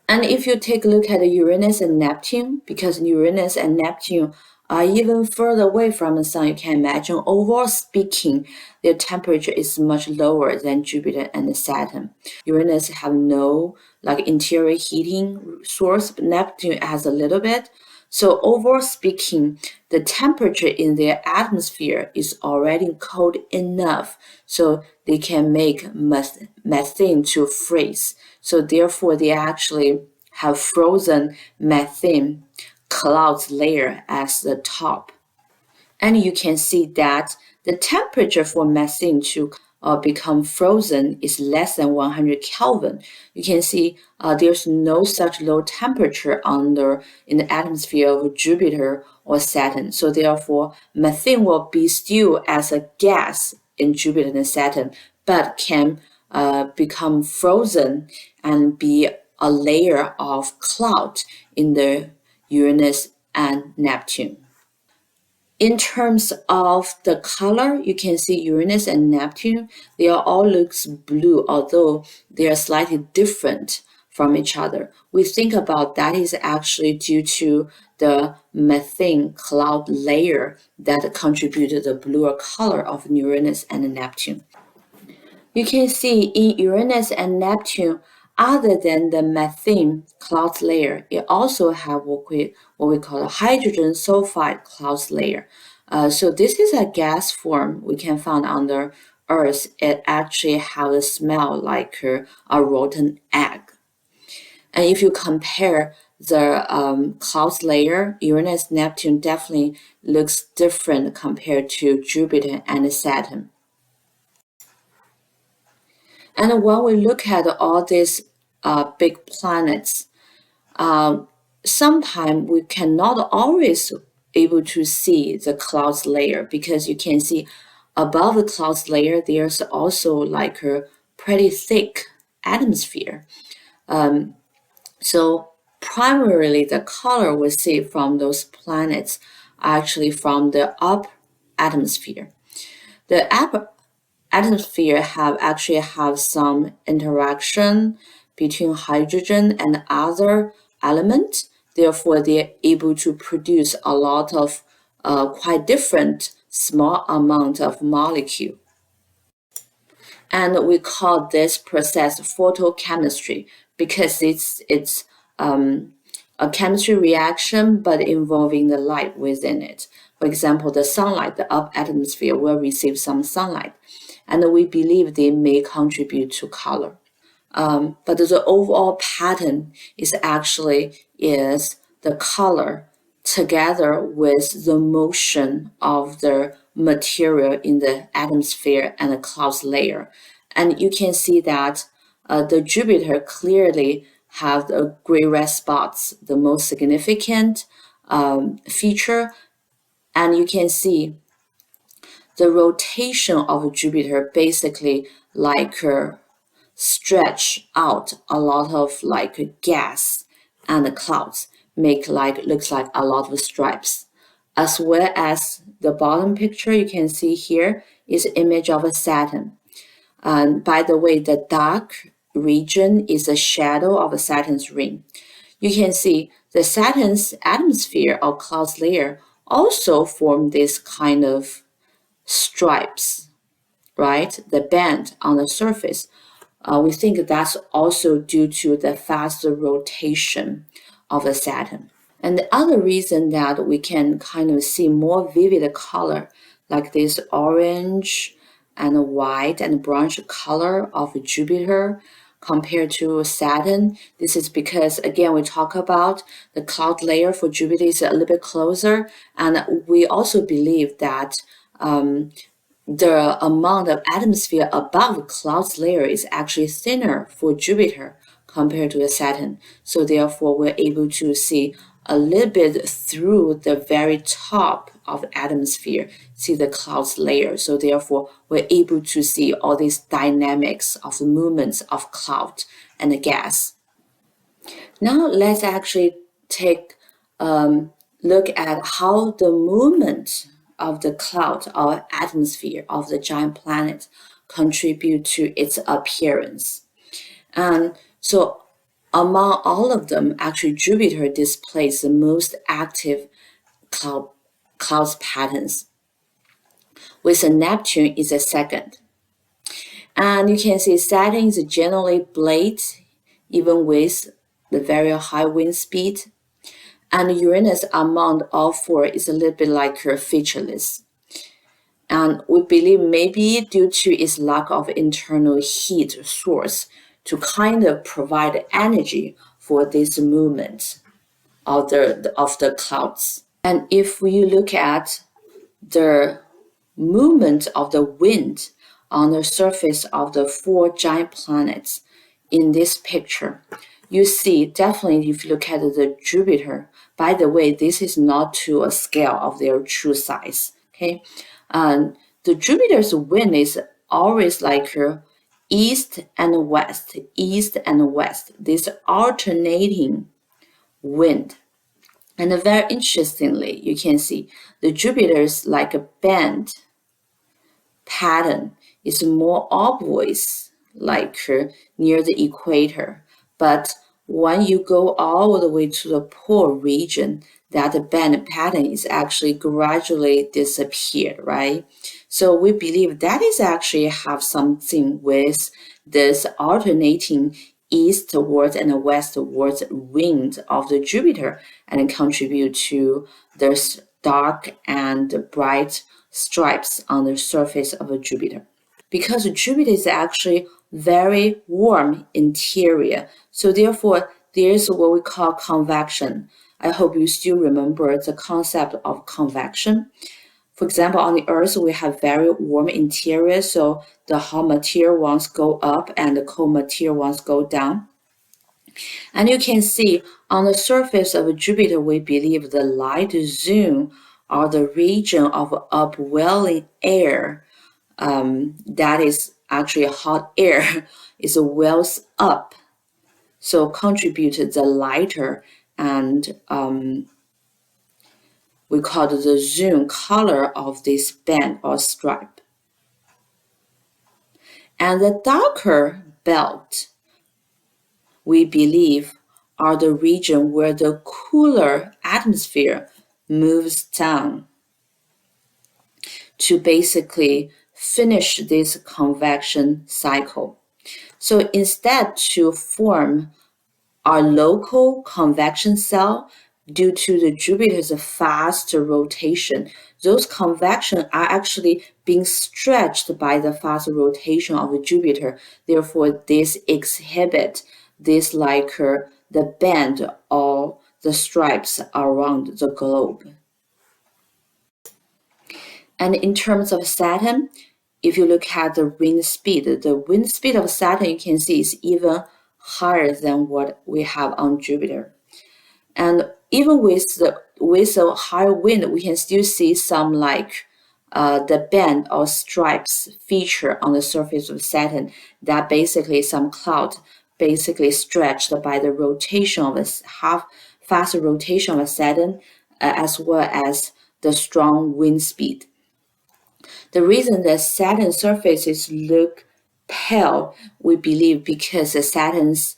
And if you take a look at Uranus and Neptune, because Uranus and Neptune are even further away from the sun, you can imagine, overall speaking, their temperature is much lower than Jupiter and Saturn. Uranus have no like interior heating source, but Neptune has a little bit. So overall speaking, the temperature in their atmosphere is already cold enough so they can make methane to freeze. So therefore, they actually have frozen methane cloud layer as the top. And you can see that the temperature for methane to become frozen is less than 100 Kelvin. You can see there's no such low temperature in the atmosphere of Jupiter or Saturn. So therefore, methane will be still as a gas in Jupiter and Saturn, but can become frozen and be a layer of cloud in the Uranus and Neptune. In terms of the color, you can see Uranus and Neptune, they all looks blue, although they are slightly different from each other. We think about that is actually due to the methane cloud layer that contributed the bluer color of Uranus and Neptune. You can see in Uranus and Neptune, other than the methane cloud layer, it also have what we call a hydrogen sulfide cloud layer. So this is a gas form we can find on the Earth. It actually have a smell like a rotten egg. And if you compare the cloud layer, Uranus, Neptune definitely looks different compared to Jupiter and Saturn. And when we look at all these big planets, sometimes we cannot always able to see the cloud layer, because you can see above the cloud layer there's also like a pretty thick atmosphere. So primarily the color we see from those planets are actually from the upper atmosphere. The upper atmosphere actually have some interaction between hydrogen and other elements. Therefore, they're able to produce a lot of quite different small amount of molecule. And we call this process photochemistry because it's a chemistry reaction but involving the light within it. For example, the sunlight, the upper atmosphere will receive some sunlight, and we believe they may contribute to color. But the overall pattern is the color together with the motion of the material in the atmosphere and the clouds layer. And you can see that the Jupiter clearly have the gray red spots, the most significant feature. And you can see the rotation of Jupiter basically stretch out a lot of gas and the clouds looks like a lot of stripes, as well as the bottom picture you can see here is an image of a Saturn. And by the way, the dark region is a shadow of a Saturn's ring. You can see the Saturn's atmosphere or clouds layer also form this kind of stripes, right? The band on the surface. We think that's also due to the faster rotation of the Saturn. And the other reason that we can kind of see more vivid color, like this orange and white and brownish color of Jupiter compared to Saturn, this is because, again, we talk about the cloud layer for Jupiter is a little bit closer, and we also believe that the amount of atmosphere above clouds layer is actually thinner for Jupiter compared to the Saturn. So therefore, we're able to see a little bit through the very top of the atmosphere, see the clouds layer. So therefore, we're able to see all these dynamics of the movements of cloud and the gas. Now let's actually take a look at how the movement of the cloud or atmosphere of the giant planet contribute to its appearance. And so among all of them, actually Jupiter displays the most active clouds patterns, with Neptune is a second. And you can see Saturn is generally blade, even with the very high wind speed. And Uranus among all four is a little bit like featureless. And we believe maybe due to its lack of internal heat source to kind of provide energy for this movement of the clouds. And if we look at the movement of the wind on the surface of the four giant planets in this picture, you see definitely if you look at the Jupiter, by the way, this is not to a scale of their true size, okay? The Jupiter's wind is always like east and west, this alternating wind. And very interestingly, you can see the Jupiter's like a band pattern is more obvious like near the equator. But when you go all the way to the pole region, that band pattern is actually gradually disappeared, right? So we believe that is actually have something with this alternating eastwards and westwards wind of the Jupiter and contribute to this dark and bright stripes on the surface of a Jupiter. Because Jupiter is actually very warm interior, so therefore there's what we call convection. I hope you still remember the concept of convection. For example, on the Earth, we have very warm interior, so the hot material ones go up and the cold material ones go down. And you can see on the surface of Jupiter, we believe the light zone or the region of upwelling air, that is actually hot air, is wells up. So contributed the lighter and we call it the zone color of this band or stripe. And the darker belt, we believe, are the region where the cooler atmosphere moves down to basically finish this convection cycle. So instead to form our local convection cell, due to the Jupiter's fast rotation, those convection are actually being stretched by the fast rotation of Jupiter. Therefore, this exhibit this like the band or the stripes around the globe. And in terms of Saturn, if you look at the wind speed of Saturn, you can see is even higher than what we have on Jupiter. And even with a higher wind, we can still see some like the band or stripes feature on the surface of Saturn, that basically some cloud basically stretched by the rotation of fast rotation of Saturn, as well as the strong wind speed. The reason that Saturn's surfaces look pale, we believe, because Saturn's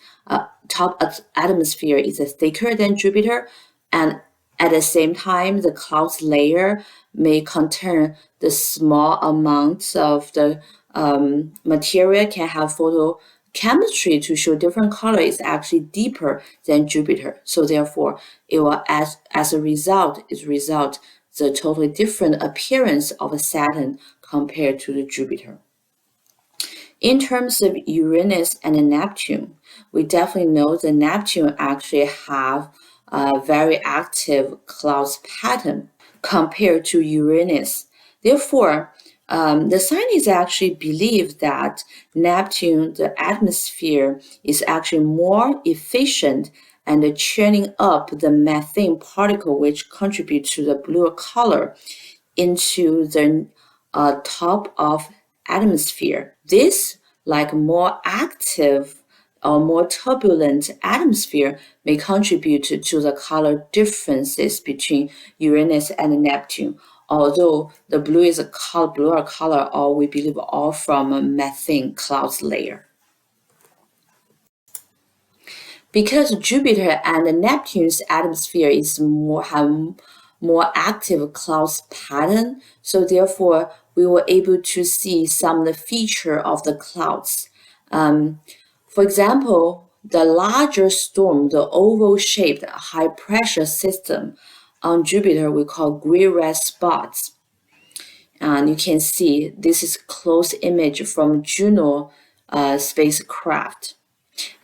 top atmosphere is thicker than Jupiter, and at the same time, the clouds layer may contain the small amounts of the material can have photochemistry to show different color is actually deeper than Jupiter. So therefore, it will as a result the totally different appearance of Saturn compared to the Jupiter. In terms of Uranus and Neptune, we definitely know that Neptune actually have a very active clouds pattern compared to Uranus. Therefore, the scientists actually believe that Neptune, the atmosphere, is actually more efficient and churning up the methane particle, which contribute to the blue color, into the top of atmosphere. This, like more active or more turbulent atmosphere, may contribute to the color differences between Uranus and Neptune. Although the blue is a bluer color, or we believe all from a methane clouds layer. Because Jupiter and Neptune's atmosphere is more active clouds pattern, so therefore we were able to see some of the feature of the clouds. For example, the larger storm, the oval-shaped high-pressure system on Jupiter, we call gray-red spots. And you can see this is close image from Juno spacecraft.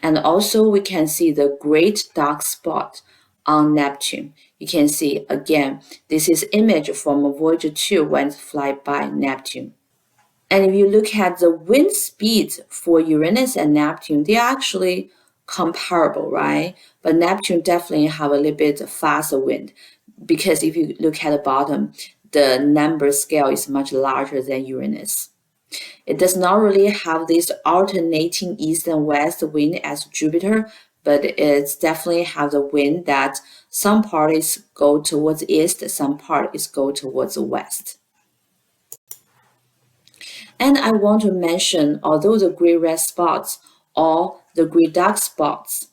And also we can see the great dark spot on Neptune. You can see again, this is image from Voyager 2 when it fly by Neptune. And if you look at the wind speed for Uranus and Neptune, they are actually comparable, right? But Neptune definitely have a little bit faster wind, because if you look at the bottom, the number scale is much larger than Uranus. It does not really have this alternating east and west wind as Jupiter, but it's definitely have the wind that some parts go towards east, some parts go towards the west. And I want to mention, although the gray-red spots or the gray dark spots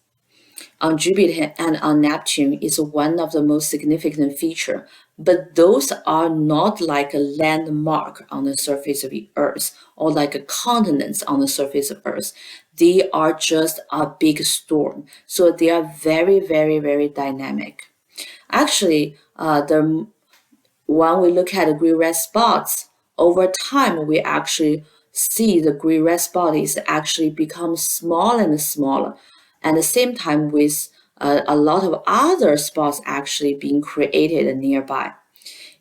on Jupiter and on Neptune is one of the most significant feature, but those are not like a landmark on the surface of the Earth or like a continents on the surface of Earth. They are just a big storm, so they are very, very, very dynamic. Actually, when we look at the gray-red spots, over time we actually see the gray-red spot is actually become smaller and smaller. At the same time, with a lot of other spots actually being created nearby.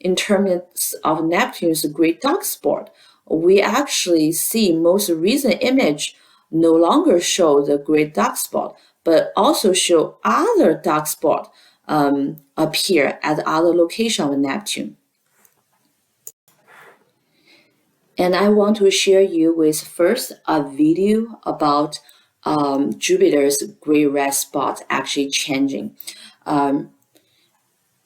In terms of Neptune's great dark spot, we actually see most recent image no longer show the great dark spot, but also show other dark spot appear at other location of Neptune. And I want to share you with first a video about Jupiter's gray-red spot actually changing. And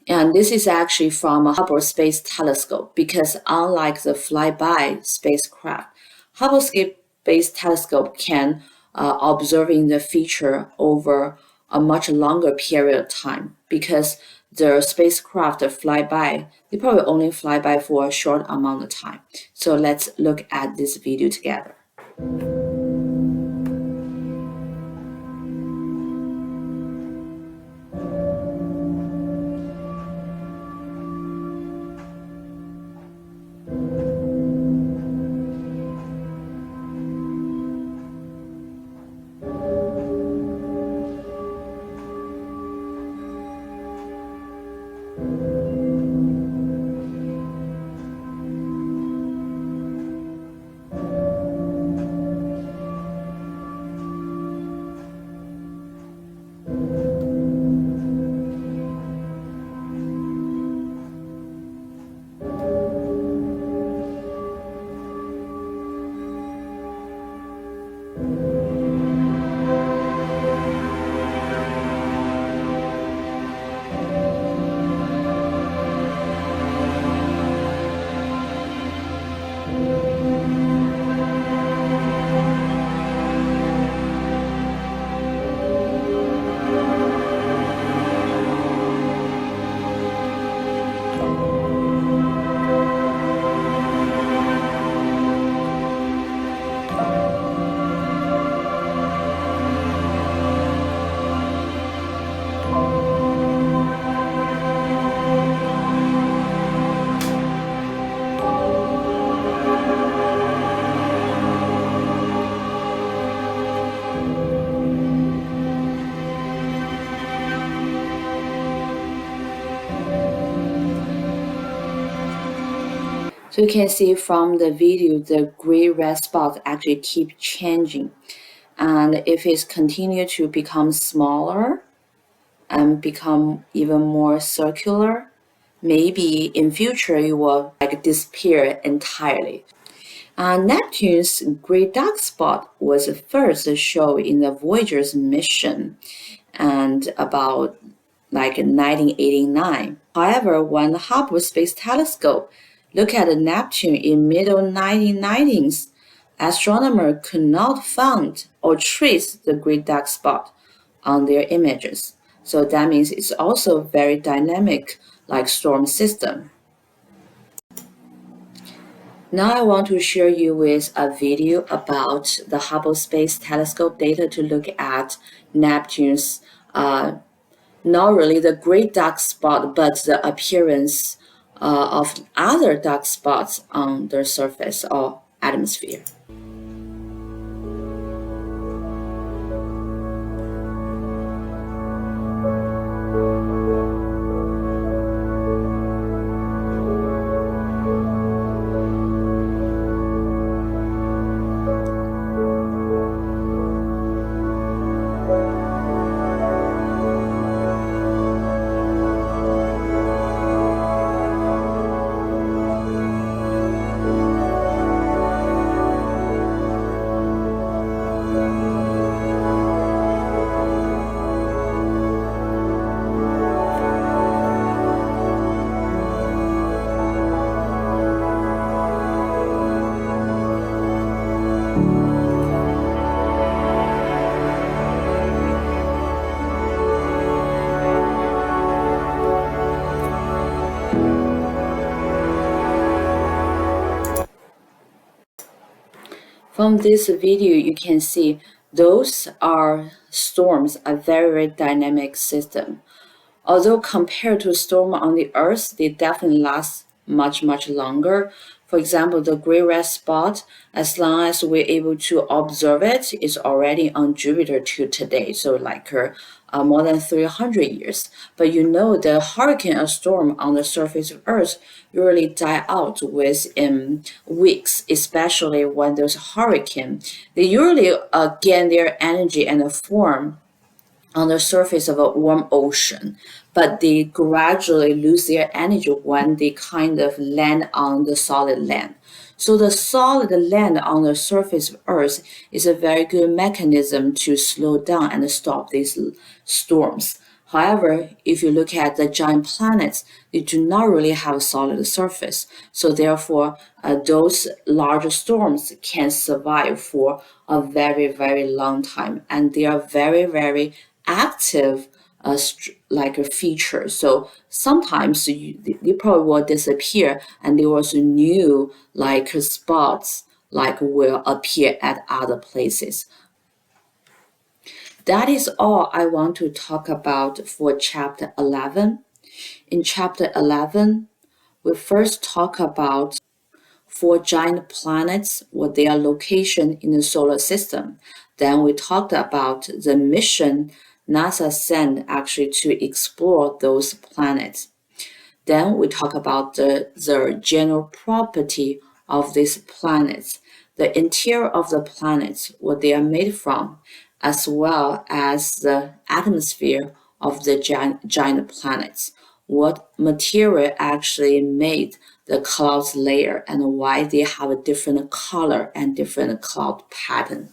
this is actually from a Hubble Space Telescope, because unlike the flyby spacecraft, Hubble Space Telescope can observing the feature over a much longer period of time, because the spacecraft fly by, they probably only fly by for a short amount of time. So let's look at this video together. So you can see from the video, the gray-red spots actually keep changing. And if it's continue to become smaller and become even more circular, maybe in future it will disappear entirely. Neptune's great dark spot was first shown in the Voyager's mission and about 1989. However, when the Hubble Space Telescope looked at Neptune in middle 1990s, astronomers could not find or trace the great dark spot on their images. So that means it's also a very dynamic storm system. Now I want to share you with a video about the Hubble Space Telescope data to look at Neptune's not really the great dark spot, but the appearance of other dark spots on the surface or atmosphere. From this video, you can see those are storms, a very, very dynamic system. Although compared to storm on the Earth, they definitely last much, much longer. For example, the gray-red spot, as long as we're able to observe it, is already on Jupiter to today, so more than 300 years. But you know the hurricane or storm on the surface of Earth usually die out within weeks, especially when there's a hurricane. They usually gain their energy and form on the surface of a warm ocean, but they gradually lose their energy when they kind of land on the solid land. So the solid land on the surface of Earth is a very good mechanism to slow down and stop these storms. However, if you look at the giant planets, they do not really have a solid surface. So therefore, those larger storms can survive for a very, very long time. And they are very, very active like a feature. So sometimes they probably will disappear, and there was new like spots like will appear at other places. That is all I want to talk about for chapter 11. In chapter 11, we first talk about four giant planets with their location in the solar system. Then we talked about the mission NASA sent actually to explore those planets. Then we talk about the general property of these planets, the interior of the planets, what they are made from, as well as the atmosphere of the giant planets, what material actually made the cloud layer and why they have a different color and different cloud pattern.